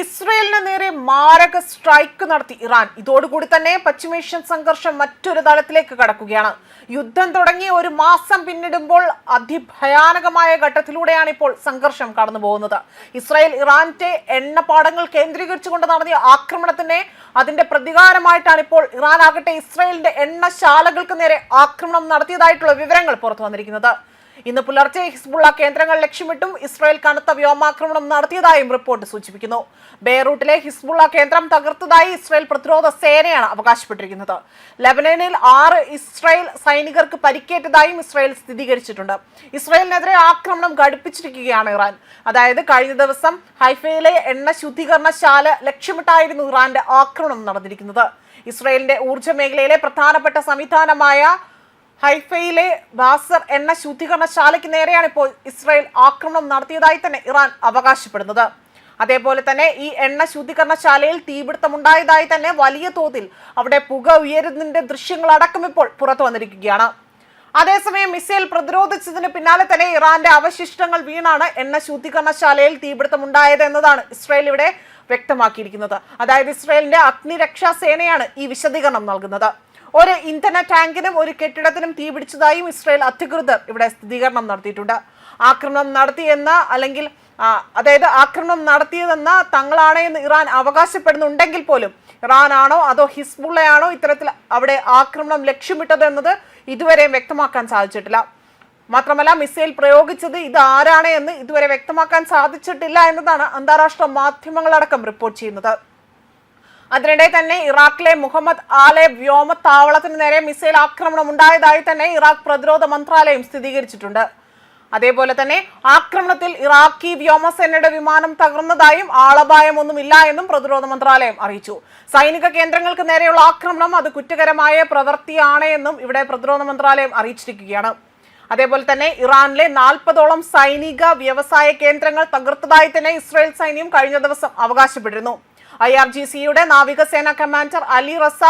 ഇസ്രയേലിന് നേരെ മാരക സ്ട്രൈക്ക് നടത്തി ഇറാൻ. ഇതോടുകൂടി തന്നെ പശ്ചിമേഷ്യൻ സംഘർഷം മറ്റൊരു തലത്തിലേക്ക് കടക്കുകയാണ്. യുദ്ധം തുടങ്ങി ഒരു മാസം പിന്നിടുമ്പോൾ അതിഭയാനകമായ ഘട്ടത്തിലൂടെയാണ് ഇപ്പോൾ സംഘർഷം കടന്നു പോകുന്നത്. ഇസ്രായേൽ ഇറാന്റെ എണ്ണപ്പാടങ്ങൾ കേന്ദ്രീകരിച്ചുകൊണ്ട് നടത്തിയ ആക്രമണത്തിന് അതിന്റെ പ്രതികാരമായിട്ടാണ് ഇപ്പോൾ ഇറാൻ ആകട്ടെ ഇസ്രായേലിന്റെ എണ്ണശാലകൾക്ക് നേരെ ആക്രമണം നടത്തിയതായിട്ടുള്ള വിവരങ്ങൾ പുറത്തു വന്നിരിക്കുന്നത്. ഇന്ന് പുലർച്ചെ ഹിസ്ബുള്ള കേന്ദ്രങ്ങൾ ലക്ഷ്യമിട്ടും ഇസ്രായേൽ കനത്ത വ്യോമാക്രമണം നടത്തിയതായും റിപ്പോർട്ട് സൂചിപ്പിക്കുന്നു. ബെയ്റൂട്ടിലെ ഹിസ്ബുള്ള കേന്ദ്രം തകർത്തതായി ഇസ്രായേൽ പ്രതിരോധ സേനയാണ് അവകാശപ്പെട്ടിരിക്കുന്നത്. ലെബനനിൽ 6 ഇസ്രായേൽ സൈനികർക്ക് പരിക്കേറ്റതായും ഇസ്രായേൽ സ്ഥിരീകരിച്ചിട്ടുണ്ട്. ഇസ്രായേലിനെതിരെ ആക്രമണം ഘടിപ്പിച്ചിരിക്കുകയാണ് ഇറാൻ. അതായത് കഴിഞ്ഞ ദിവസം ഹൈഫയിലെ എണ്ണ ശുദ്ധീകരണശാല ലക്ഷ്യമിട്ടായിരുന്നു ഇറാന്റെ ആക്രമണം നടന്നിരിക്കുന്നത്. ഇസ്രായേലിന്റെ ഊർജ്ജ മേഖലയിലെ പ്രധാനപ്പെട്ട സംവിധാനമായ ഹൈഫയിലെ ബാസർ എണ്ണ ശുദ്ധീകരണശാലയ്ക്ക് നേരെയാണ് ഇപ്പോൾ ഇസ്രായേൽ ആക്രമണം നടത്തിയതായി തന്നെ ഇറാൻ അവകാശപ്പെടുന്നത്. അതേപോലെ തന്നെ ഈ എണ്ണ ശുദ്ധീകരണശാലയിൽ തീപിടുത്തമുണ്ടായതായി തന്നെ വലിയ തോതിൽ അവിടെ പുക ഉയരുന്നതിന്റെ ദൃശ്യങ്ങളടക്കം ഇപ്പോൾ പുറത്തു വന്നിരിക്കുകയാണ്. അതേസമയം മിസൈൽ പ്രതിരോധിച്ചതിന് പിന്നാലെ തന്നെ ഇറാന്റെ അവശിഷ്ടങ്ങൾ വീണാണ് എണ്ണ ശുദ്ധീകരണശാലയിൽ തീപിടുത്തമുണ്ടായത് എന്നതാണ് ഇസ്രായേൽ ഇവിടെ വ്യക്തമാക്കിയിരിക്കുന്നത്. അതായത് ഇസ്രായേലിന്റെ അഗ്നിരക്ഷാ സേനയാണ് ഈ വിശദീകരണം നൽകുന്നത്. ഒരു ഇന്ധന ടാങ്കിനും ഒരു കെട്ടിടത്തിനും തീപിടിച്ചതായും ഇസ്രായേൽ അധികൃതർ ഇവിടെ സ്ഥിരീകരണം നടത്തിയിട്ടുണ്ട്. ആക്രമണം നടത്തിയെന്ന് അല്ലെങ്കിൽ ആക്രമണം നടത്തിയതെന്ന് തങ്ങളാണ് എന്ന് ഇറാൻ അവകാശപ്പെടുന്നുണ്ടെങ്കിൽ പോലും ഇറാനാണോ അതോ ഹിസ്ബുള്ളയാണോ ഇത്തരത്തിൽ അവിടെ ആക്രമണം ലക്ഷ്യമിട്ടത് എന്നത് ഇതുവരെ വ്യക്തമാക്കാൻ സാധിച്ചിട്ടില്ല. മാത്രമല്ല മിസൈൽ പ്രയോഗിച്ചത് ഇത് ആരാണ് എന്ന് ഇതുവരെ വ്യക്തമാക്കാൻ സാധിച്ചിട്ടില്ല എന്നതാണ് അന്താരാഷ്ട്ര മാധ്യമങ്ങളടക്കം റിപ്പോർട്ട് ചെയ്യുന്നത്. അതിനിടെ തന്നെ ഇറാഖിലെ മുഹമ്മദ് ആലെ വ്യോമത്താവളത്തിന് നേരെ മിസൈൽ ആക്രമണം ഉണ്ടായതായി തന്നെ ഇറാഖ് പ്രതിരോധ മന്ത്രാലയം സ്ഥിരീകരിച്ചിട്ടുണ്ട്. അതേപോലെ തന്നെ ആക്രമണത്തിൽ ഇറാഖി വ്യോമസേനയുടെ വിമാനം തകർന്നതായും ആളപായമൊന്നുമില്ല എന്നും പ്രതിരോധ മന്ത്രാലയം അറിയിച്ചു. സൈനിക കേന്ദ്രങ്ങൾക്ക് നേരെയുള്ള ആക്രമണം അത് കുറ്റകരമായ പ്രവൃത്തിയാണ് എന്നും ഇവിടെ പ്രതിരോധ മന്ത്രാലയം അറിയിച്ചിരിക്കുകയാണ്. അതേപോലെ തന്നെ ഇറാനിലെ 40ഓളം സൈനിക വ്യവസായ കേന്ദ്രങ്ങൾ തകർത്തതായി തന്നെ ഇസ്രായേൽ സൈന്യം കഴിഞ്ഞ ദിവസം അവകാശപ്പെട്ടിരുന്നു. IRGCയുടെ നാവികസേന കമാൻഡർ അലി റസ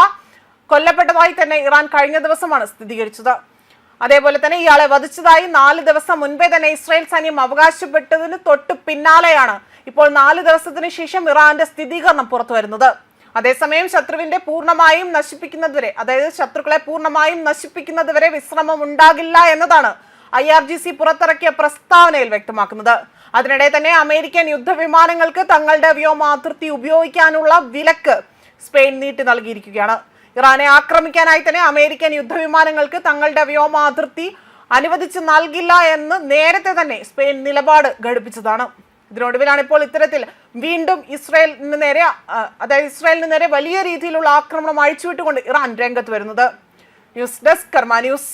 കൊല്ലപ്പെട്ടതായി തന്നെ ഇറാൻ കഴിഞ്ഞ ദിവസമാണ് സ്ഥിരീകരിച്ചത്. അതേപോലെ തന്നെ ഇയാളെ വധിച്ചതായി 4 ദിവസം മുൻപേ തന്നെ ഇസ്രായേൽ സൈന്യം അവകാശപ്പെട്ടതിന് തൊട്ട് പിന്നാലെയാണ് ഇപ്പോൾ 4 ദിവസത്തിന് ശേഷം ഇറാന്റെ സ്ഥിരീകരണം പുറത്തു വരുന്നത്. അതേസമയം ശത്രുവിന്റെ പൂർണ്ണമായും നശിപ്പിക്കുന്നതുവരെ, അതായത് ശത്രുക്കളെ പൂർണ്ണമായും നശിപ്പിക്കുന്നതുവരെ വിശ്രമം ഉണ്ടാകില്ല എന്നതാണ് IRGC പുറത്തിറക്കിയ പ്രസ്താവനയിൽ വ്യക്തമാക്കുന്നത്. അതിനിടെ തന്നെ അമേരിക്കൻ യുദ്ധവിമാനങ്ങൾക്ക് തങ്ങളുടെ വ്യോമാതിർത്തി ഉപയോഗിക്കാനുള്ള വിലക്ക് സ്പെയിൻ നീട്ടി നൽകിയിരിക്കുകയാണ്. ഇറാനെ ആക്രമിക്കാനായി തന്നെ അമേരിക്കൻ യുദ്ധവിമാനങ്ങൾക്ക് തങ്ങളുടെ വ്യോമാതിർത്തി അനുവദിച്ച് നൽകില്ല എന്ന് നേരത്തെ തന്നെ സ്പെയിൻ നിലപാട് ഘടിപ്പിച്ചതാണ്. ഇതിനൊടുവിലാണ് ഇപ്പോൾ ഇത്തരത്തിൽ വീണ്ടും ഇസ്രായേലിന് നേരെ വലിയ രീതിയിലുള്ള ആക്രമണം അഴിച്ചുവിട്ടുകൊണ്ട് ഇറാൻ രംഗത്ത് വരുന്നത്. ന്യൂസ് ഡെസ്ക് കർമ്മ ന്യൂസ്.